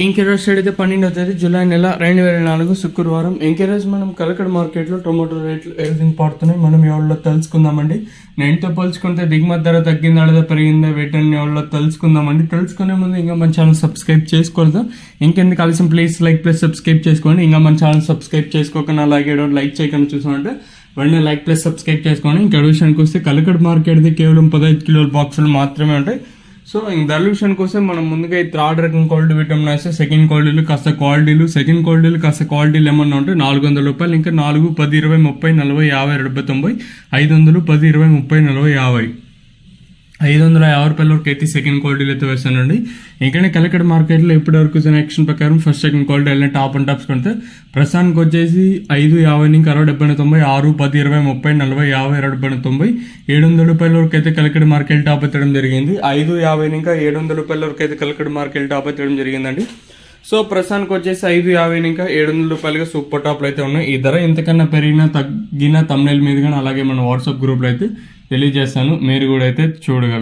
ఇంకెరోజు అయితే 12వ తేదీ జూలై నెల 2024 శుక్రవారం. ఇంకెరోజు మనం కలకడ మార్కెట్లో టొమాటో రేట్లు ఏ విధంగా పడుతున్నాయి మనం ఎవరిలో తెలుసుకుందామండి. నేనుతో పోల్చుకుంటే దిగుమతి ధర తగ్గిందా లేదా పెరిగిందా వీటిని ఎవరిలో తెలుసుకుందామండి. తెలుసుకునే ముందు ఇంకా మన ఛానల్ సబ్స్క్రైబ్ చేసుకోలేదు. ఇంకెందుకు కలిసి ప్లీజ్ ప్లస్ సబ్స్క్రైబ్ చేసుకోండి. ఇంకా మన ఛానల్ సబ్స్క్రైబ్ చేసుకోకుండా అలాగే లైక్ చేయకుండా చూసామంటే వెంటనే లైక్ ప్లస్ సబ్స్క్రైబ్ చేసుకోండి. ఇంకా విషయానికి వస్తే కలకడ మార్కెట్ది కేవలం 15 కిలోల బాక్సులు మాత్రమే ఉంటాయి. సో ఇంక ధరల విషయానికి వస్తే మనం ముందుగా ఈ థర్డ్ రకం క్వాలిటీ విటమిన్ వేస్తే సెకండ్ క్వాలిటీలు కాస్త క్వాలిటీలు, సెకండ్ క్వాలిటీలు కాస్త క్వాలిటీలు ఏమన్నా ఉంటే ₹400, ఇంకా 4, 10, 20, 30, 40, 50, 70, 500, 10, 20, 30, 40, 50, ₹550 వరకు అయితే సెకండ్ క్వాలిటీలు అయితే వేస్తానండి. ఇంకనే కలకడ మార్కెట్లో ఇప్పటి వరకు యాక్షన్ ప్రకారం ఫస్ట్ సెకండ్ క్వాలిటీ వెళ్ళిన టాప్ అండ్ టాప్స్ కొంటే ప్రస్తుతానికి వచ్చేసి 5, 50, ఇంకా 60, 70, 90, 6, 10, 20, 30, 40, 50, 60, 70, ₹700 వరకు అయితే కలకడ మార్కెట్ టాప్ ఎత్తడం జరిగింది. 5, 50, ఇంకా ₹700 వరకు అయితే కలకడ మార్కెట్ టాప్ ఎత్తడం జరిగిందండి. సో ప్రస్తుతానికి వచ్చేసి 5, 50, ఇంకా ₹700 సూపర్ టాప్లు అయితే ఉన్నాయి. ఈ ధర ఎంతకన్నా పెరిగినా తగ్గినా తమ్నైల్ మీద కానీ అలాగే మన వాట్సాప్ గ్రూప్లో అయితే తెలియజేస్తాను, మీరు కూడా అయితే చూడగలరు.